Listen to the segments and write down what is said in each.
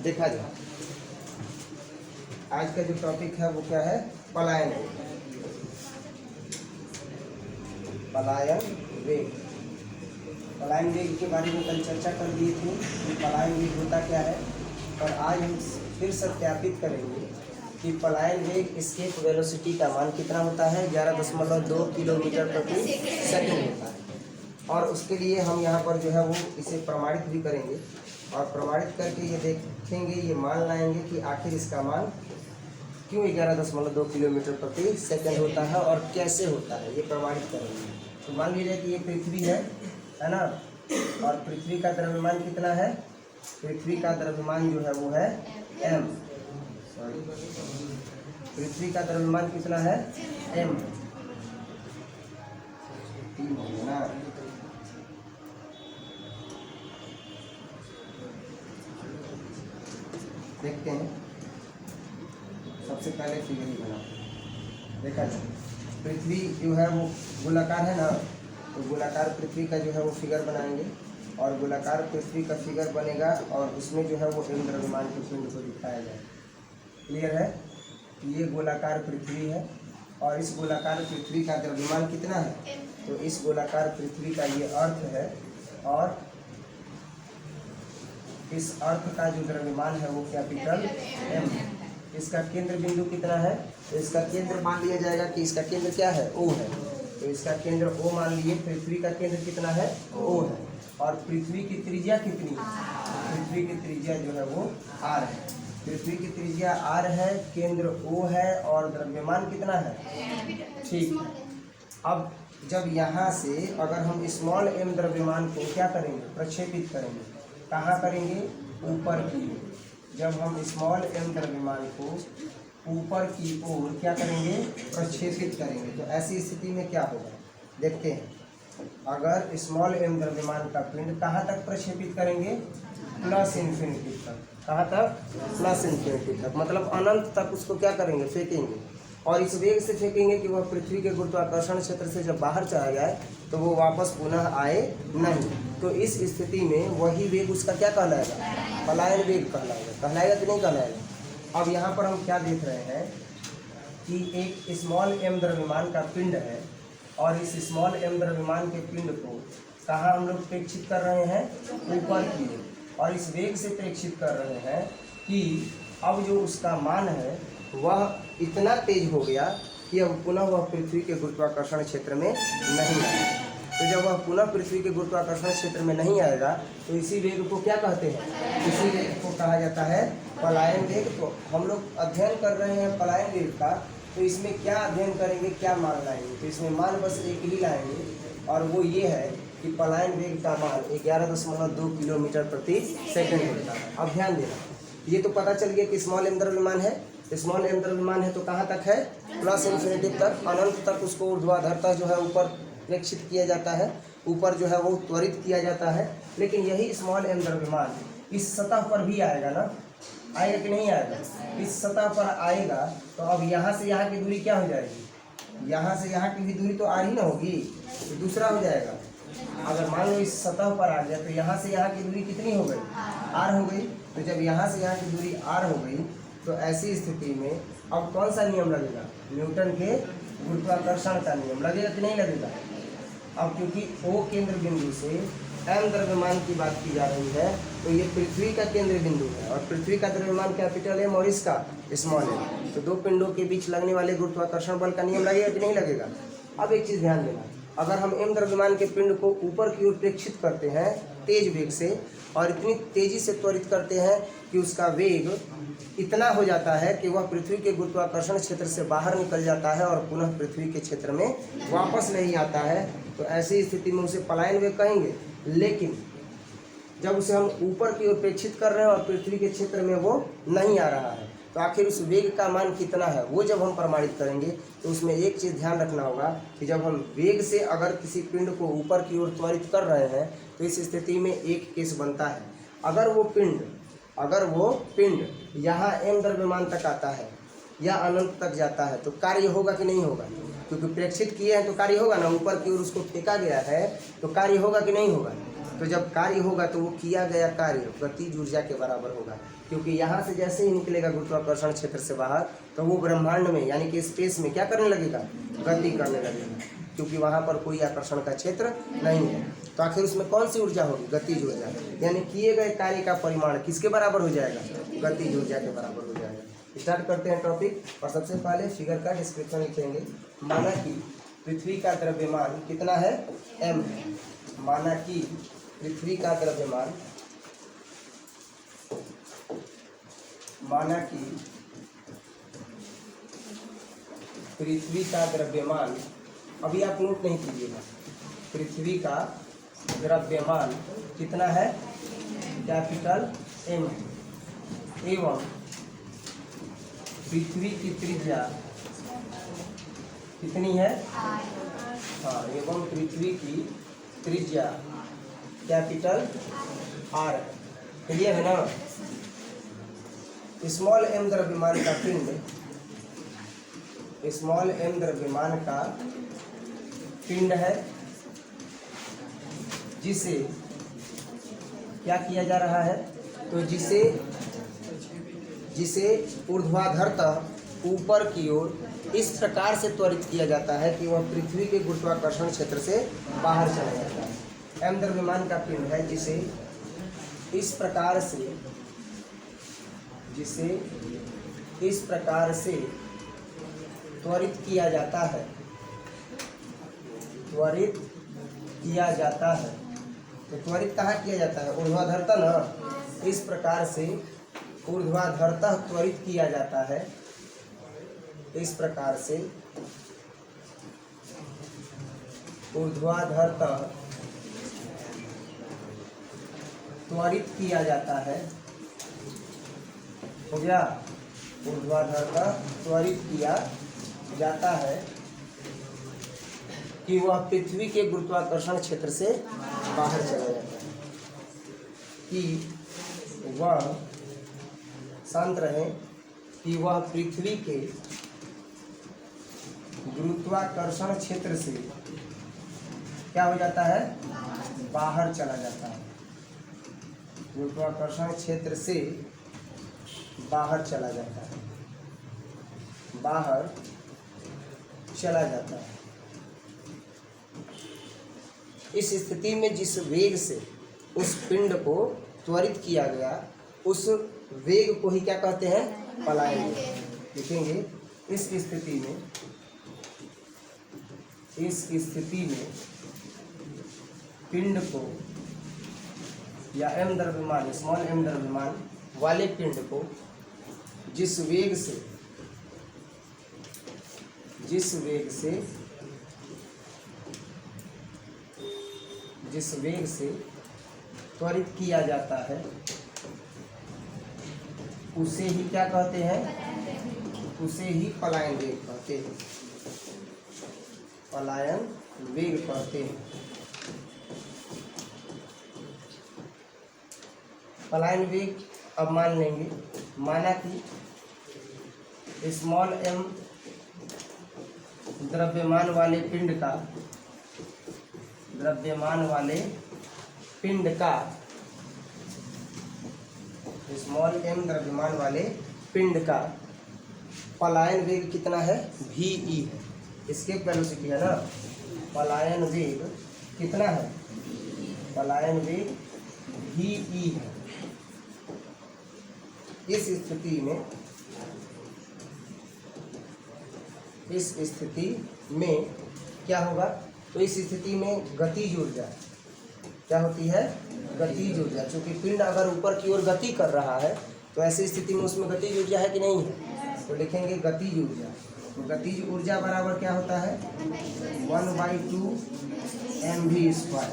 देखा जाए आज का जो टॉपिक है वो क्या है, पलायन पलायन वेग। पलायन वेग के बारे में कल चर्चा कर दिए थे कि पलायन वेग होता क्या है, और आज हम फिर सत्यापित करेंगे कि पलायन वेग एस्केप वेलोसिटी का मान कितना होता है, 11.2 किलोमीटर प्रति सेकंड होता है। और उसके लिए हम यहाँ पर जो है वो इसे प्रमाणित भी करेंगे, और प्रमाणित करके ये देखेंगे, ये मान लाएंगे कि आखिर इसका मान क्यों 11.2 किलोमीटर प्रति सेकंड होता है और कैसे होता है, ये प्रमाणित करेंगे। तो मान लीजिए कि ये पृथ्वी है ना, और पृथ्वी का द्रव्यमान कितना है, पृथ्वी का द्रव्यमान जो है वो है m, सॉरी पृथ्वी का द्रव्यमान कितना है m, ना देखते हैं। सबसे पहले फिगर ही बना देखा जाए, पृथ्वी जो है वो गोलाकार है ना, तो गोलाकार पृथ्वी का जो है वो फिगर बनाएंगे, और गोलाकार पृथ्वी का फिगर बनेगा और उसमें जो है वो m द्रव्यमान के पिंड को दिखाया जाए। क्लियर है? ये गोलाकार पृथ्वी है और इस गोलाकार पृथ्वी का द्रव्यमान कितना है, तो इस गोलाकार पृथ्वी का ये अर्थ है, और इस अर्थ का जो द्रव्यमान है वो कैपिटल M। इसका केंद्र बिंदु कितना है, तो इसका केंद्र मान लिया जाएगा कि इसका केंद्र क्या है, O है, तो इसका केंद्र O मान लिए। पृथ्वी का केंद्र कितना है, O है, और पृथ्वी की त्रिज्या कितनी है, पृथ्वी की त्रिज्या जो है वो R है। पृथ्वी की त्रिज्या R है, केंद्र O है, और द्रव्यमान कितना है, ठीक है। अब जब यहाँ से अगर हम स्मॉल m द्रव्यमान को क्या करेंगे, प्रक्षेपित करेंगे, कहाँ करेंगे, ऊपर की ओर। जब हम स्मॉल m द्रव्यमान को ऊपर की ओर क्या करेंगे, प्रक्षेपित करेंगे, तो ऐसी स्थिति में क्या होगा देखते हैं। अगर स्मॉल m द्रव्यमान का पिंड कहाँ तक प्रक्षेपित करेंगे, प्लस इन्फिनिटी तक। कहाँ तक, प्लस इन्फिनिटी तक, मतलब अनंत तक उसको क्या करेंगे, फेंकेंगे, और इस वेग से फेंकेंगे कि वह पृथ्वी के गुरुत्वाकर्षण क्षेत्र से जब बाहर चला जाए तो वो वापस पुनः आए नहीं। तो इस स्थिति में वही वेग उसका क्या कहलाएगा, पलायन वेग कहलाएगा। कहलाएगा कि नहीं कहलाएगा। अब यहाँ पर हम क्या देख रहे हैं कि एक स्मॉल m द्रव्यमान का पिंड है, और इस स्मॉल m द्रव्यमान के पिंड को कहाँ हम लोग प्रेक्षित कर रहे हैं, ऊपर की ओर, और इस वेग से प्रेक्षित कर रहे हैं कि अब जो उसका मान है वह इतना तेज हो गया कि अब पुनः वह पृथ्वी के गुरुत्वाकर्षण क्षेत्र में नहीं आएगा। तो जब वह पुनः पृथ्वी के गुरुत्वाकर्षण क्षेत्र में नहीं आएगा तो इसी वेग को क्या कहते हैं, इसी वेग को कहा जाता है पलायन वेग। तो हम लोग अध्ययन कर रहे हैं पलायन वेग का, तो इसमें क्या अध्ययन करेंगे, क्या मान लाएंगे, तो इसमें मान बस एक ही लाएंगे, और वो ये है कि पलायन वेग का मान 11.2 किलोमीटर प्रति सेकंड होता है। अब ध्यान देना, ये तो पता चल गया कि स्मॉल m द्रव्यमान है, स्मॉल m द्रव्यमान है तो कहाँ तक है, प्लस इन्फिनिटी तक, अनंत तक उसको ऊर्ध्वाधरता जो है ऊपर प्रेक्षित किया जाता है, ऊपर जो है वो त्वरित किया जाता है। लेकिन यही स्मॉल m द्रव्यमान इस सतह पर भी आएगा ना, आएगा कि नहीं आएगा, इस सतह पर आएगा, तो अब यहाँ से यहाँ की दूरी क्या हो जाएगी, यहाँ से यहाँ की भी दूरी तो r ही ना होगी, तो दूसरा हो जाएगा। अगर मान लो इस सतह पर आ गया तो यहाँ से यहाँ की दूरी कितनी हो गई, r हो गई। तो जब यहाँ से यहाँ की दूरी r हो गई तो ऐसी स्थिति में अब कौन सा नियम लगेगा, न्यूटन के गुरुत्वाकर्षण का नियम लगेगा कि नहीं लगेगा। अब क्योंकि O केंद्र बिंदु से m द्रव्यमान की बात की जा रही है, तो ये पृथ्वी का केंद्र बिंदु है, और पृथ्वी का द्रव्यमान कैपिटल M और इसका स्मॉल m, तो दो पिंडों के बीच लगने वाले गुरुत्वाकर्षण बल का नियम लगेगा कि नहीं लगेगा। अब एक चीज़ ध्यान देना, अगर हम m द्रव्यमान के पिंड को ऊपर की ओर प्रेक्षित करते हैं तेज वेग से, और इतनी तेजी से त्वरित करते हैं कि उसका वेग इतना हो जाता है कि वह पृथ्वी के गुरुत्वाकर्षण क्षेत्र से बाहर निकल जाता है और पुनः पृथ्वी के क्षेत्र में वापस नहीं आता है, तो ऐसी स्थिति में उसे पलायन वेग कहेंगे। लेकिन जब उसे हम ऊपर की ओर प्रेक्षित कर रहे हैं और पृथ्वी के क्षेत्र में वो नहीं आ रहा है, तो आखिर उस वेग का मान कितना है, वो जब हम प्रमाणित करेंगे तो उसमें एक चीज़ ध्यान रखना होगा कि जब हम वेग से अगर किसी पिंड को ऊपर की ओर त्वरित कर रहे हैं तो इस स्थिति में एक केस बनता है, अगर वो पिंड यहाँ m द्रव्यमान तक आता है या अनंत तक जाता है तो कार्य होगा कि नहीं होगा, क्योंकि प्रेक्षित किए हैं तो कार्य होगा ना, ऊपर की ओर उसको फेंका गया है तो कार्य होगा कि नहीं होगा, तो जब कार्य होगा तो वो किया गया कार्य गतिज ऊर्जा के बराबर होगा, क्योंकि यहाँ से जैसे ही निकलेगा गुरुत्वाकर्षण क्षेत्र से बाहर तो वो ब्रह्मांड में यानी कि स्पेस में क्या करने लगेगा, गति करने लगेगा, क्योंकि वहाँ पर कोई आकर्षण का क्षेत्र नहीं है। तो आखिर उसमें कौन सी ऊर्जा होगी, गतिज ऊर्जा, यानी किए गए कार्य का परिमाण किसके बराबर हो जाएगा, गतिज ऊर्जा के बराबर हो जाएगा। स्टार्ट करते हैं टॉपिक, और सबसे पहले फिगर का डिस्क्रिप्शन लिखेंगे। माना कि पृथ्वी का द्रव्यमान कितना है, m। माना कि पृथ्वी का द्रव्यमान, माना कि पृथ्वी का द्रव्यमान, अभी आप नोट नहीं कीजिएगा, पृथ्वी का द्रव्यमान कितना है, कैपिटल M, एवं पृथ्वी की त्रिज्या कितनी है, हाँ, एवं पृथ्वी की त्रिज्या कैपिटल R। क्लियर है ना। स्मॉल m द्रव्यमान का पिंड, स्मॉल m द्रव्यमान का पिंड है, जिसे क्या किया जा रहा है, तो जिसे ऊर्ध्वाधरतः ऊपर की ओर इस प्रकार से त्वरित किया जाता है कि वह पृथ्वी के गुरुत्वाकर्षण क्षेत्र से बाहर चला जाता है। m द्रव्यमान का पिंड है जिसे इस प्रकार से त्वरित किया जाता है, त्वरित किया जाता है। तो त्वरित कहाँ किया जाता है, ऊर्ध्वाधरतः ना, इस प्रकार से ऊर्ध्वाधरतः त्वरित किया जाता है, इस प्रकार से ऊर्ध्वाधरतः त्वरित किया जाता है, हो गया, ऊर्ध्वाधरतः त्वरित किया जाता है कि वह पृथ्वी के गुरुत्वाकर्षण क्षेत्र से बाहर चला जाता है, कि वह, शांत रहें, कि वह पृथ्वी के गुरुत्वाकर्षण क्षेत्र से क्या हो जाता है, बाहर चला जाता है, गुरुत्वाकर्षण क्षेत्र से बाहर चला जाता है, बाहर चला जाता है। इस स्थिति में जिस वेग से उस पिंड को त्वरित किया गया, उस वेग को ही क्या कहते हैं, पलायन वेग। लिखेंगे, इस स्थिति में पिंड को या m द्रव्यमान, स्मॉल m द्रव्यमान वाले पिंड को जिस वेग से त्वरित किया जाता है, उसे ही क्या कहते हैं, उसे ही पलायन वेग कहते हैं, पलायन वेग कहते हैं। पलायन वेग अब मान लेंगे, माना कि स्मॉल m द्रव्यमान वाले पिंड का, स्मॉल m द्रव्यमान वाले पिंड का पलायन वेग कितना है, ve है, एस्केप वेलोसिटी है ना। पलायन वेग कितना है, पलायन वेग ve है। इस स्थिति में क्या होगा, तो इस स्थिति में गतिज ऊर्जा क्या होती है, गतिज ऊर्जा। चूंकि पिंड अगर ऊपर की ओर गति कर रहा है तो ऐसी स्थिति में उसमें गतिज ऊर्जा है कि नहीं है, तो लिखेंगे गतिज ऊर्जा। तो गतिज ऊर्जा बराबर क्या होता है, 1/2 mv²।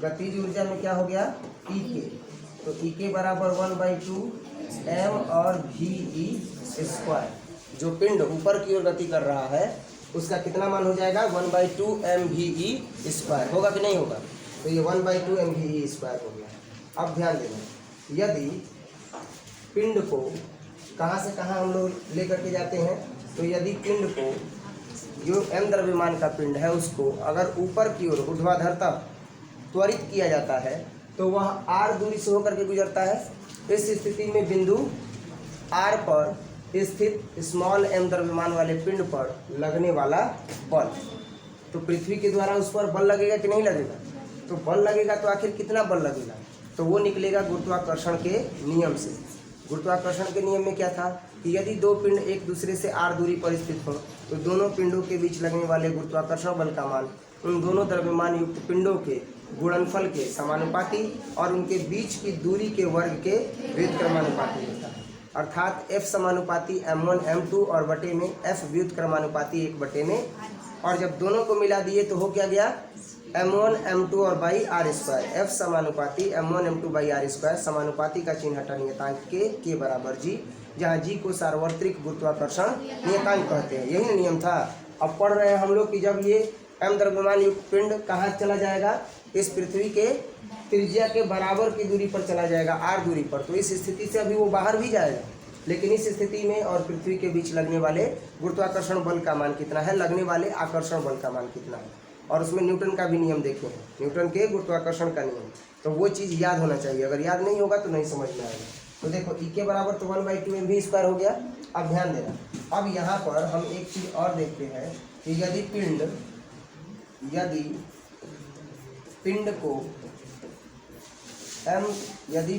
गतिज ऊर्जा में क्या हो गया, E के, तो E के बराबर 1/2 m और ve²। जो पिंड ऊपर की ओर गति कर रहा है उसका कितना मान हो जाएगा, 1/2 mve² होगा कि नहीं होगा, तो ये 1/2 mve² हो गया। अब ध्यान देना, यदि पिंड को कहाँ से कहाँ हम लोग लेकर के जाते हैं, तो यदि पिंड को, जो m द्रव्यमान का पिंड है, उसको अगर ऊपर की ओर ऊर्ध्वाधरतः त्वरित किया जाता है तो वह r दूरी से होकर के गुजरता है। इस स्थिति में बिंदु r पर स्थित स्मॉल m द्रव्यमान वाले पिंड पर लगने वाला बल, तो पृथ्वी के द्वारा उस पर बल लगेगा कि नहीं लगेगा? तो बल लगेगा तो आखिर कितना बल लगेगा? तो वो निकलेगा गुरुत्वाकर्षण के नियम से। गुरुत्वाकर्षण के नियम में क्या था कि यदि दो पिंड एक दूसरे से r दूरी पर स्थित हो तो दोनों पिंडों के बीच लगने वाले गुरुत्वाकर्षण बल का मान उन दोनों द्रव्यमान युक्त पिंडों के गुणनफल के समानुपाती और उनके बीच की दूरी के वर्ग के व्युत्क्रमानुपाती होता है। अर्थात F समानुपाती m1 m2 और बटे में F व्युत्क्रमानुपाती 1 बटे में, और जब दोनों को मिला दिए तो हो क्या गया m1 m2 और बाई आर स्क्वायर। F समानुपाती m1 m2 by R square, समानुपाती का चिन्ह हटा नियतांक के बराबर g, जहाँ g को सार्वत्रिक गुरुत्वाकर्षण नियतांक कहते हैं। यही नियम था। अब पढ़ रहे हैं हम लोग कि जब ये m द्रव्यमान युक्त पिंड कहाँ चला जाएगा, इस पृथ्वी के त्रिज्या के बराबर की दूरी पर चला जाएगा, r दूरी पर, तो इस स्थिति से अभी वो बाहर भी जाएगा। लेकिन इस स्थिति में और पृथ्वी के बीच लगने वाले गुरुत्वाकर्षण बल का मान कितना है, लगने वाले आकर्षण बल का मान कितना है, और उसमें न्यूटन का भी नियम देखे हैं, न्यूटन के गुरुत्वाकर्षण का नियम। तो वो चीज़ याद होना चाहिए, अगर याद नहीं होगा तो नहीं समझ में आएगा। तो देखो ई के बराबर तो 1/2 mv² हो गया। अब ध्यान देना, अब यहाँ पर हम एक चीज़ और देखते हैं कि यदि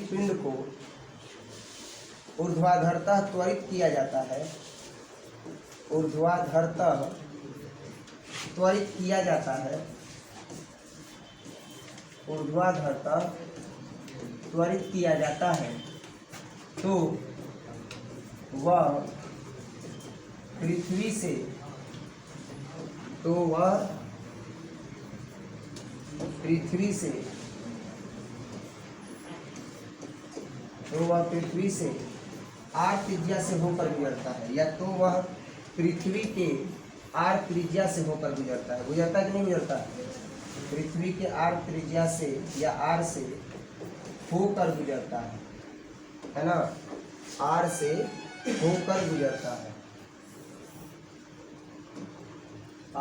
पिंड को ऊर्ध्वाधरतः त्वरित किया जाता है, ऊर्ध्वाधरतः त्वरित किया जाता है, ऊर्ध्वाधरतः त्वरित किया जाता है, तो वह पृथ्वी से r त्रिज्या से होकर गुजरता है, या तो वह पृथ्वी के r त्रिज्या से होकर गुजरता है। गुजरता है कि नहीं गुजरता? पृथ्वी के r त्रिज्या से या r से होकर गुजरता है ना, r से होकर गुजरता है,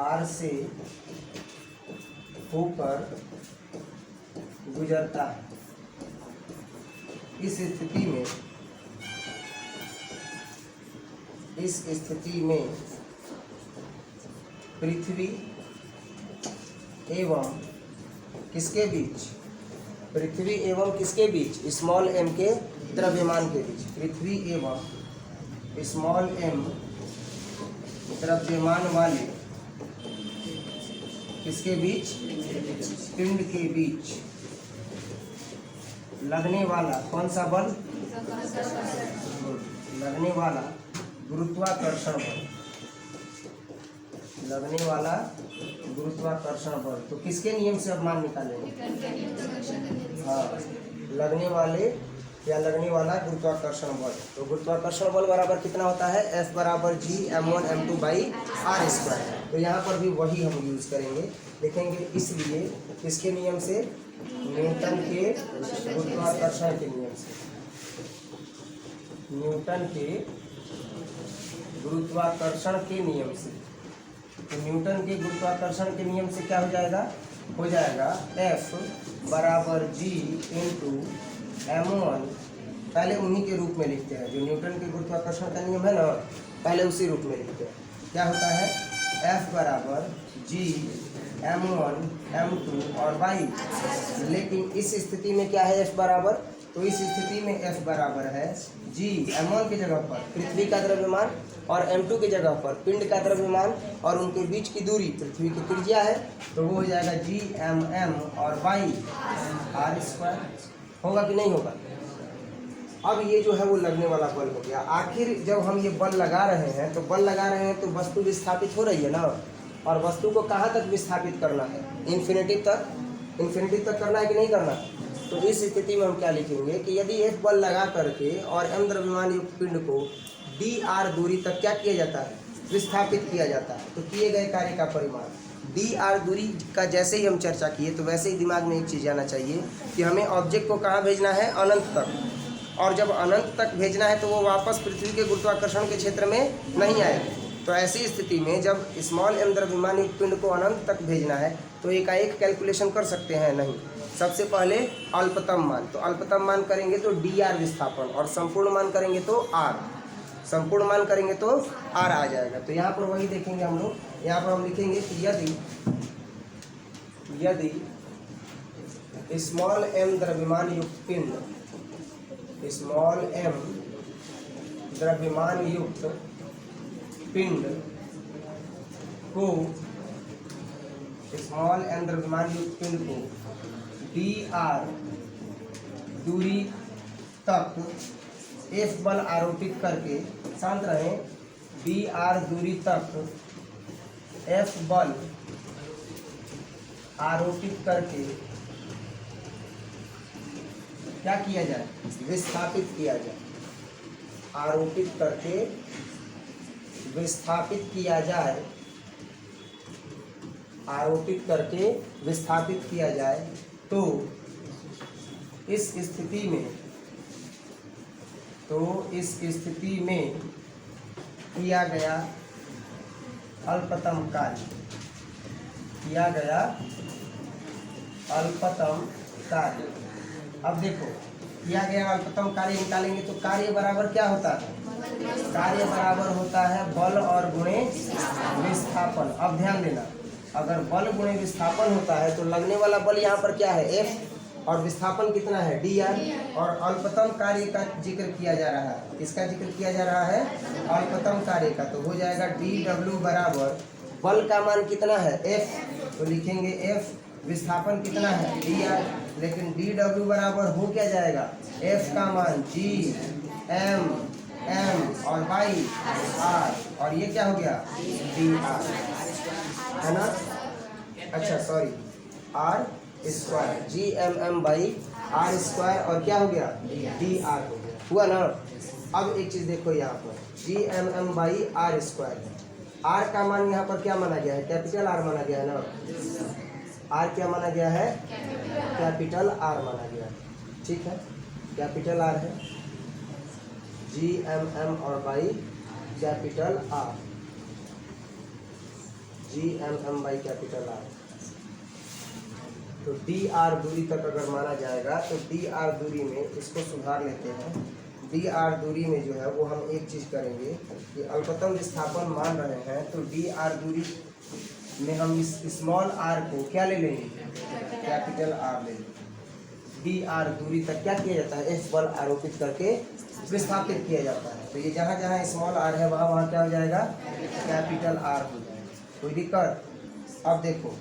r से होकर गुजरता है। इस स्थिति में पृथ्वी एवं किसके बीच, पृथ्वी एवं किसके बीच, स्मॉल m के द्रव्यमान के बीच, पृथ्वी एवं स्मॉल m द्रव्यमान वाले किसके बीच, पिंड के बीच लगने वाला कौन सा बल, लगने वाला गुरुत्वाकर्षण बल, लगने वाला गुरुत्वाकर्षण बल। तो किसके नियम से अब मान निकालेंगे? हाँ, लगने वाले या लगने वाला गुरुत्वाकर्षण बल। तो गुरुत्वाकर्षण बल बराबर कितना होता है, F बराबर g m1 m2 by R square. तो यहाँ पर भी वही हम यूज करेंगे, देखेंगे। इसलिए किसके नियम से, न्यूटन के गुरुत्वाकर्षण के नियम से, न्यूटन के गुरुत्वाकर्षण के नियम से। तो न्यूटन के गुरुत्वाकर्षण के नियम से क्या हो जाएगा, F बराबर g इंटू m1, पहले उन्हीं के रूप में लिखते हैं, जो न्यूटन के गुरुत्वाकर्षण का नियम है ना, पहले उसी रूप में लिखते हैं। क्या होता है, F बराबर g m1 m2 और बाई, लेकिन इस स्थिति में क्या है F बराबर, तो इस स्थिति में F बराबर है g m1 की जगह पर पृथ्वी का द्रव्यमान और m2 की जगह पर पिंड का द्रव्यमान और उनके बीच की दूरी पृथ्वी की त्रिज्या है, तो वो हो जाएगा g m और बाई आर स्क्वायर। होगा कि नहीं होगा? अब ये जो है वो लगने वाला बल हो गया। आखिर जब हम ये बल लगा रहे हैं, तो बल लगा रहे हैं तो वस्तु विस्थापित हो रही है ना, और वस्तु को कहाँ तक विस्थापित करना है, इन्फिनिटी तक करना है कि नहीं करना। तो इस स्थिति में हम क्या लिखेंगे कि यदि एक बल लगा करके और m द्रव्यमान युक्त पिंड को dr दूरी तक क्या किया जाता है, विस्थापित किया जाता है, तो किए गए कार्य का परिमाण dr दूरी का जैसे ही हम चर्चा किए, तो वैसे ही दिमाग में एक चीज़ आना चाहिए कि हमें ऑब्जेक्ट को कहाँ भेजना है, अनंत तक। और जब अनंत तक भेजना है तो वो वापस पृथ्वी के गुरुत्वाकर्षण के क्षेत्र में नहीं आएगा। तो ऐसी स्थिति में जब स्मॉल m द्रव्यमान युक्त पिंड को अनंत तक भेजना है तो एकाएक कैलकुलेशन कर सकते हैं नहीं, सबसे पहले अल्पतम मान, तो अल्पतम मान करेंगे तो डी आर विस्थापन, और संपूर्ण मान करेंगे तो आर, संपूर्ण मान करेंगे तो आर आ जाएगा। तो यहाँ पर वही देखेंगे हम लोग, यहाँ पर हम लिखेंगे कि यदि स्मॉल एम द्रव्यमान युक्त पिंड, स्मॉल एम द्रव्यमान युक्त पिंड को, स्मॉल एम द्रव्यमान युक्त पिंड को डी आर दूरी तक एफ बल आरोपित करके, शांत रहें, डी आर दूरी तक एफ बल आरोपित करके क्या किया जाए, विस्थापित किया जाए, आरोपित करके विस्थापित किया जाए, आरोपित करके विस्थापित किया जाए, तो इस स्थिति में किया गया अल्पतम कार्य, अब देखो किया गया अल्पतम कार्य निकालेंगे तो कार्य बराबर क्या होता है, कार्य बराबर होता है बल और गुणे विस्थापन। अब ध्यान देना, अगर बल गुणे विस्थापन होता है तो लगने वाला बल यहाँ पर क्या है, F, और विस्थापन कितना है, dr, और अल्पतम कार्य का जिक्र किया जा रहा है, किसका जिक्र किया जा रहा है, अल्पतम कार्य का, तो हो जाएगा dw बराबर बल का मान कितना है, F, तो लिखेंगे F, विस्थापन कितना है, dr, लेकिन dw बराबर हो क्या जाएगा, F का मान g m और बाई r, और ये क्या हो गया, dr, है ना, अच्छा sorry, r square, G M M by R square, और क्या हो गया, डी आर हो गया, हुआ ना। अब एक चीज़ देखो यहाँ पर, G M M by R square, R का मान यहाँ पर क्या माना गया है, कैपिटल आर माना गया है ना, आर क्या माना गया है, कैपिटल आर माना गया है, ठीक है, कैपिटल आर है, जी एम एम और by capital R, G M M by capital R, तो डी आर दूरी तक अगर माना जाएगा तो डी आर दूरी में इसको सुधार लेते हैं, डी आर दूरी में जो है वो हम एक चीज़ करेंगे कि अल्पतम विस्थापन मान रहे हैं तो डी आर दूरी में हम इस स्मॉल आर को क्या ले लेंगे, कैपिटल आर ले लेंगे, डी आर दूरी तक क्या किया जाता है, एफ बल आरोपित करके विस्थापित किया जाता है, तो ये जहाँ जहाँ स्मॉल आर है वहाँ वहाँ क्या हो जाएगा, कैपिटल आर हो जाएगा, कोई दिक्कत। अब देखो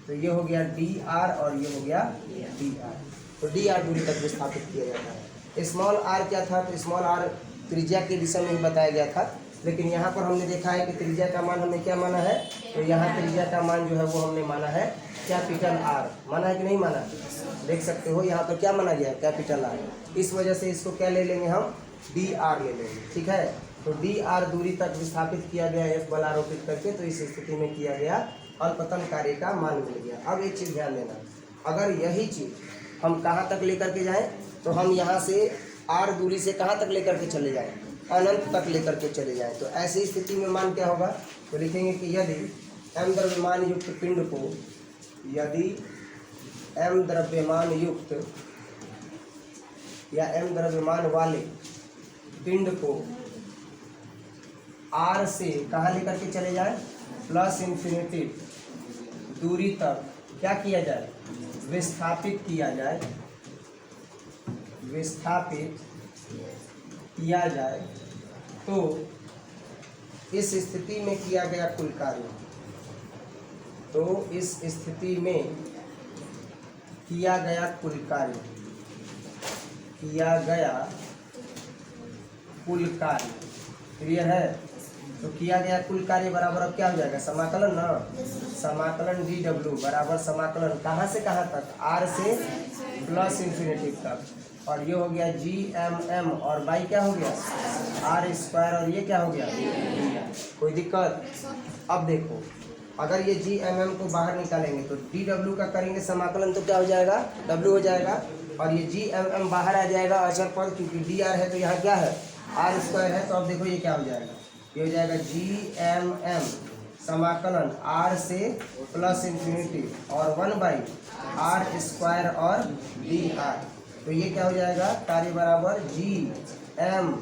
तो ये हो गया डी आर और ये हो गया डी आर, तो डी आर दूरी तक विस्थापित किया जाता है। स्मॉल आर क्या था, तो स्मॉल आर त्रिज्या के विषय में ही बताया गया था, लेकिन यहाँ पर हमने देखा है कि त्रिज्या का मान हमने क्या माना है, तो यहाँ त्रिज्या का मान जो है वो हमने माना है कैपिटल आर, माना है कि नहीं माना, देख सकते हो यहाँ पर क्या माना गया है, कैपिटल आर, इस वजह से इसको क्या ले लेंगे हम, डी आर ले लेंगे, ठीक है। तो डी आर दूरी तक विस्थापित किया गया एफ बल आरोपित करके, तो इस स्थिति में किया गया अल्पतम कार्य का मान मिल गया। अब एक चीज़ ध्यान देना, अगर यही चीज़ हम कहाँ तक लेकर के जाएं, तो हम यहाँ से आर दूरी से कहाँ तक लेकर के चले जाएं, अनंत तक लेकर के चले जाएं, तो ऐसी स्थिति में मान क्या होगा, तो लिखेंगे कि यदि एम द्रव्यमान युक्त पिंड को, यदि एम द्रव्यमान युक्त या एम द्रव्यमान वाले पिंड को आर से कहाँ लेकर के चले जाएं, प्लस इन्फिनिटी दूरी तक क्या किया जाए, विस्थापित किया जाए, विस्थापित किया जाए, तो इस स्थिति में किया गया कुल कार्य, तो इस स्थिति में किया गया कुल कार्य, किया गया कुल कार्य क्लियर है, तो किया गया कुल कार्य बराबर अब क्या हो जाएगा, समाकलन ना, समाकलन डी डब्ल्यू बराबर समाकलन कहाँ से कहाँ तक, आर से प्लस इन्फिनिटी तक, और ये हो गया जी एम एम और बाई क्या हो गया, आर स्क्वायर, और ये क्या हो गया, कोई दिक्कत। अब देखो अगर ये जी एम एम को बाहर निकालेंगे तो डी डब्ल्यू का करेंगे समाकलन, तो क्या हो जाएगा, डब्ल्यू हो जाएगा, और ये जी एम एम बाहर आ जाएगा अचर पद, क्योंकि डी आर है तो यहाँ क्या है, आर स्क्वायर है, तो अब देखो ये क्या हो जाएगा, ये हो जाएगा जी एम एम समाकलन r से प्लस इंफिनिटी और 1/r² और dr। तो ये क्या हो जाएगा, कार्य बराबर Gm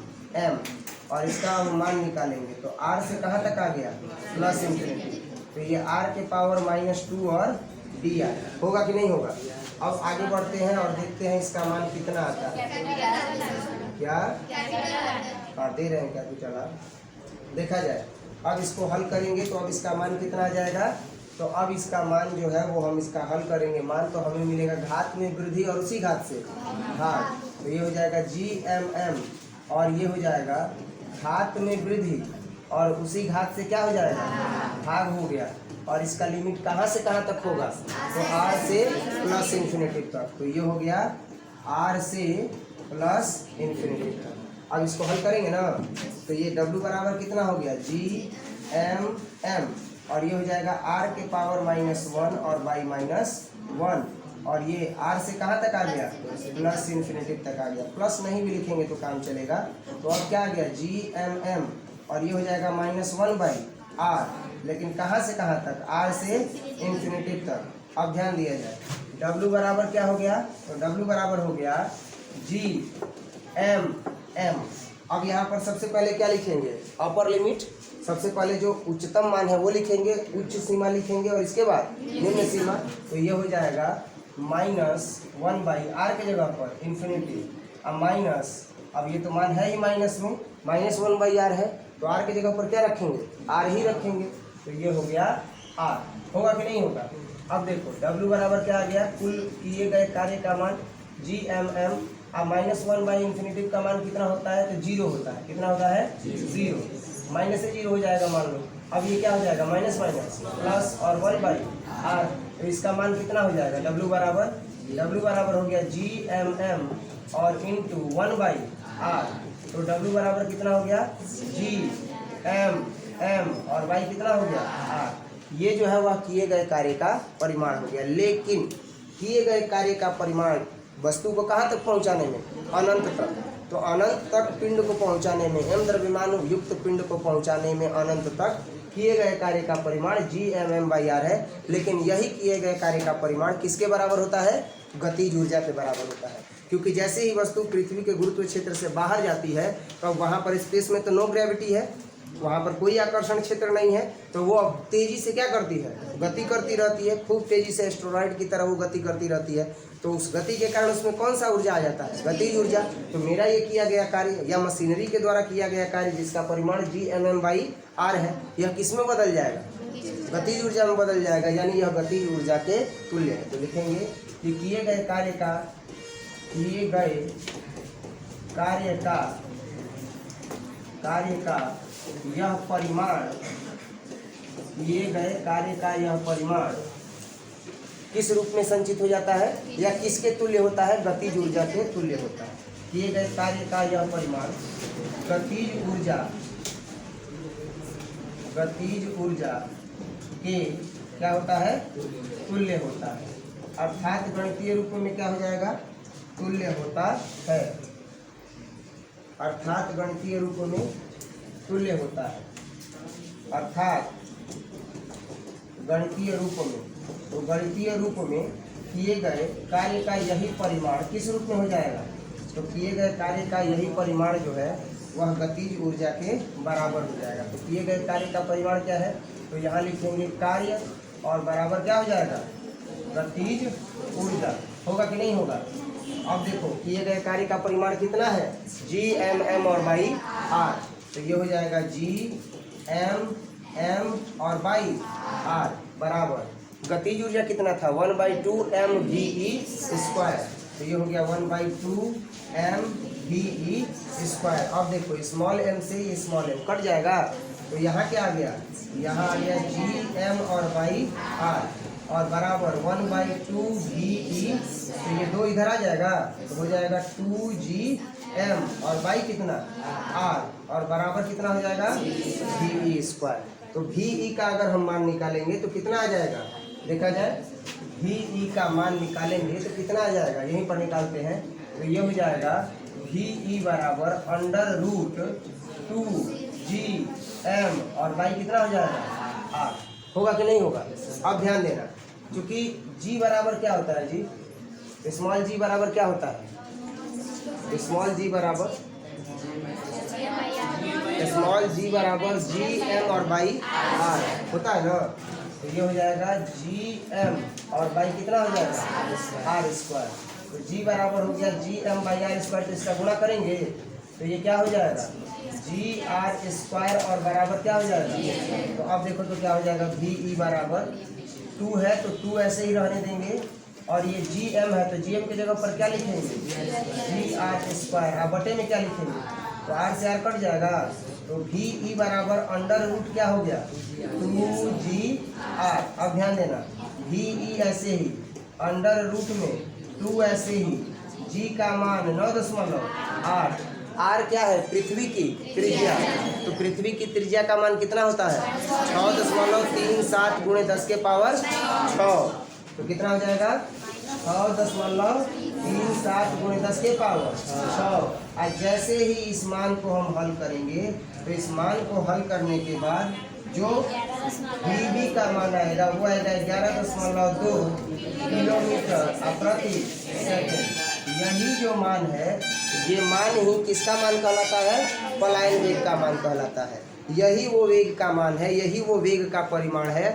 और इसका हम मान निकालेंगे। तो r से कहाँ तक आ गया, प्लस इंफिनिटी। तो ये r के पावर -2 और dr होगा कि नहीं होगा। अब आगे बढ़ते हैं और देखते हैं इसका मान कितना आता है। क्या हाँ दे रहे हैं क्या, तो चला देखा जाए। अब इसको हल करेंगे तो अब इसका मान कितना आ जाएगा। तो अब इसका मान जो है वो हम इसका हल करेंगे मान, तो हमें मिलेगा घात में वृद्धि और उसी घात से घात। तो ये हो जाएगा Gmm और ये हो जाएगा घात में वृद्धि और उसी घात से क्या हो जाएगा, भाग हो गया। और इसका लिमिट कहाँ से कहाँ तक होगा, तो r से प्लस इंफिनिटी तक। तो ये हो गया r से प्लस इंफिनिटी तक। अब इसको हल करेंगे ना, तो ये w बराबर कितना हो गया, Gmm और ये हो जाएगा r के पावर -1 और बाई -1 और ये r से कहाँ तक आ गया, प्लस इंफिनिटी तक आ गया। प्लस नहीं भी लिखेंगे तो काम चलेगा। तो अब क्या आ गया Gmm और ये हो जाएगा -1/r, लेकिन कहाँ से कहाँ तक, r से इंफिनिटी तक। अब ध्यान दिया जाए w बराबर क्या हो गया, तो w बराबर हो गया Gmm। अब यहाँ पर सबसे पहले क्या लिखेंगे, अपर लिमिट। सबसे पहले जो उच्चतम मान है वो लिखेंगे, उच्च सीमा लिखेंगे और इसके बाद निम्न सीमा। तो ये हो जाएगा -1/r के जगह पर इंफिनिटी, अब माइनस, अब ये तो मान है ही माइनस में, -1/r है तो r के जगह पर क्या रखेंगे, r ही रखेंगे। तो ये हो गया r, होगा कि नहीं होगा। अब देखो w बराबर क्या आ गया, कुल किए गए कार्य का मान Gmm। अब -1/∞ का मान कितना होता है, तो 0 होता है। कितना होता है, 0। माइनस से 0 हो जाएगा मान लो। अब ये क्या हो जाएगा, माइनस माइनस प्लस और 1/r। तो इसका मान कितना हो जाएगा, w बराबर हो गया Gmm और इंटू 1/r। तो w बराबर कितना हो गया, Gmm और y कितना हो गया, r। ये जो है वह किए गए कार्य का परिमाण हो गया। लेकिन किए गए कार्य का परिमाण वस्तु को कहाँ तक पहुँचाने में, अनंत तक। तो अनंत तक पिंड को पहुँचाने में, m द्रव्यमान युक्त पिंड को पहुँचाने में अनंत तक किए गए कार्य का परिमाण Gmm/r है। लेकिन यही किए गए कार्य का परिमाण किसके बराबर होता है, गतिज ऊर्जा के बराबर होता है। क्योंकि जैसे ही वस्तु पृथ्वी के गुरुत्व क्षेत्र से बाहर जाती है तो वहाँ पर स्पेस में तो नो ग्रेविटी है, वहाँ पर कोई आकर्षण क्षेत्र नहीं है, तो वो अब तेजी से क्या करती है, गति करती रहती है। खूब तेजी से एस्ट्रोनॉइड की तरह वो गति करती रहती है। तो उस गति के कारण उसमें कौन सा ऊर्जा आ जाता है, गतिज ऊर्जा। तो मेरा ये किया गया कार्य या मशीनरी के द्वारा किया गया कार्य जिसका परिमाण Gmm/r है, यह किस में बदल जाएगा, गतिज ऊर्जा में बदल जाएगा, यानी यह गतिज ऊर्जा के तुल्य है। तो लिखेंगे कि किए गए कार्य का यह परिमाण, किए गए कार्य का यह परिमाण किस रूप में संचित हो जाता है या किसके तुल्य होता है, गतिज ऊर्जा के तुल्य होता है। किए गए कार्य का यह परिमाण गतिज ऊर्जा के क्या होता है, तुल्य होता है। अर्थात गणितीय रूप में क्या हो जाएगा, तुल्य होता है। अर्थात गणितीय रूप में तुल्य होता है। अर्थात गणितीय रूप में, तो गणितीय रूप में किए गए कार्य का यही परिमाण किस रूप में हो जाएगा, तो किए गए कार्य का यही परिमाण जो है वह गतिज ऊर्जा के बराबर हो जाएगा। तो किए गए कार्य का परिमाण क्या है, तो यहाँ लिखेंगे कार्य और बराबर क्या हो जाएगा, गतिज ऊर्जा। होगा कि नहीं होगा। अब देखो किए गए कार्य का परिमाण कितना है, Gmm और बाई r। तो ये हो जाएगा Gmm और बाई r बराबर गतिज ऊर्जा कितना था, 1/2 mve²। तो ये हो गया 1/2 mve²। अब देखो स्मॉल m से ये स्मॉल m कट जाएगा, तो यहाँ क्या आ गया, यहाँ आ गया Gm और बाई r और बराबर 1/2 ve। तो ये 2 इधर आ जाएगा, तो हो जाएगा 2Gm और बाई कितना r और बराबर कितना हो जाएगा ve²। तो ve का अगर हम मान निकालेंगे तो कितना आ जाएगा, देखा जाए ve का मान निकालेंगे तो कितना आ जाएगा, यहीं पर निकालते हैं। तो ये हो जाएगा ve बराबर √2Gm और बाई कितना हो जाएगा आर। होगा कि नहीं होगा? अब ध्यान देना, क्योंकि जी बराबर क्या होता है जी, स्मॉल जी बराबर क्या होता है, स्मॉल जी बराबर जी एम और बाई आर होता है ना। तो ये हो जाएगा जी एम और बाई कितना हो जाएगा आर स्क्वायर। तो जी बराबर हो गया G M by R square, तो इसका गुणा करेंगे तो ये क्या हो जाएगा जी आर स्क्वायर और बराबर क्या हो जाएगा। तो अब देखो तो क्या हो जाएगा, वी ई बराबर 2 है तो 2 ऐसे ही रहने देंगे, और ये जी एम है तो जी एम की जगह पर क्या लिखेंगे जी आर स्क्वायर, अब बटे में क्या लिखेंगे, तो आर से आर कट जाएगा, तो वी ई बराबर अंडर रूट क्या हो गया 2GR। अब ध्यान देना, वी ई ऐसे ही, अंडर रूट में 2 ऐसे ही, जी का मान 9.8, आर क्या है पृथ्वी की त्रिज्या, तो पृथ्वी की त्रिज्या का मान कितना होता है 6.37 गुणे 10 के पावर 6, तो कितना हो जाएगा 6.37 गुणे 10 के पावर 6। आज जैसे ही इस मान को हम हल करेंगे तो इस मान को हल करने के बाद जो वी का मान आएगा वो आएगा 11.2 किलोमीटर प्रति सेकंड। यही जो मान है, ये मान ही किसका मान कहलाता है, पलायन वेग का मान कहलाता है। यही वो वेग का मान है, यही वो वेग का परिमाण है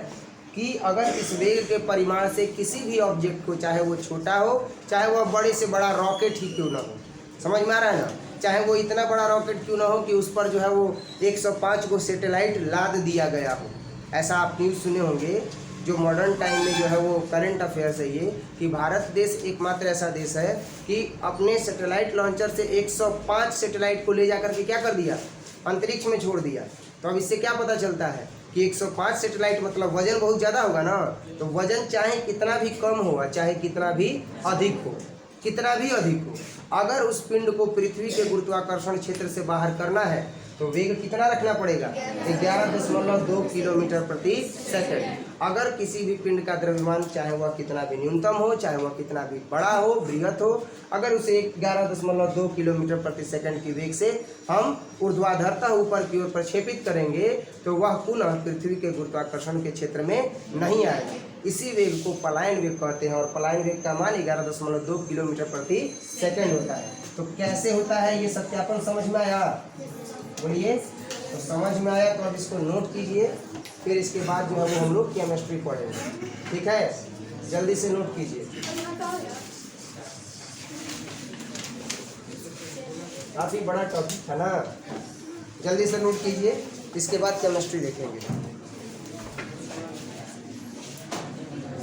कि अगर इस वेग के परिमाण से किसी भी ऑब्जेक्ट को, चाहे वो छोटा हो चाहे वह बड़े से बड़ा रॉकेट ही क्यों ना हो, समझ में आ रहा है ना, चाहे वो इतना बड़ा रॉकेट क्यों ना हो कि उस पर जो है वो 105 को सैटेलाइट लाद दिया गया हो। ऐसा आप न्यूज़ सुने होंगे, जो मॉडर्न टाइम में जो है वो करंट अफेयर्स है ये, कि भारत देश एकमात्र ऐसा देश है कि अपने सैटेलाइट लॉन्चर से 105 सैटेलाइट को ले जाकर के क्या कर दिया, अंतरिक्ष में छोड़ दिया। तो अब इससे क्या पता चलता है कि 105 सैटेलाइट मतलब वजन बहुत ज़्यादा होगा ना, तो वजन चाहे कितना भी कम होगा चाहे कितना भी अधिक हो, कितना भी अधिक हो, अगर उस पिंड को पृथ्वी के गुरुत्वाकर्षण क्षेत्र से बाहर करना है तो वेग कितना रखना पड़ेगा 11.2 किलोमीटर प्रति सेकंड। अगर किसी भी पिंड का द्रव्यमान चाहे वह कितना भी न्यूनतम हो चाहे वह कितना भी बड़ा हो बृहत हो, अगर उसे 11.2 किलोमीटर प्रति सेकंड की वेग से हम ऊर्ध्वाधरतः ऊपर की ओर प्रक्षेपित करेंगे तो वह पुनः पृथ्वी के गुरुत्वाकर्षण के क्षेत्र में नहीं आएगा। इसी वेग को पलायन वेग कहते हैं, और पलायन वेग का मान 11.2 किलोमीटर प्रति सेकंड होता है। तो कैसे होता है ये सत्यापन समझ में आया, बोलिए। तो समझ में आया तो अब इसको नोट कीजिए, फिर इसके बाद जो है वो हम लोग केमिस्ट्री पढ़ेंगे, ठीक है, जल्दी से नोट कीजिए। काफ़ी बड़ा टॉपिक था ना, जल्दी से नोट कीजिए, इसके बाद केमिस्ट्री देखेंगे।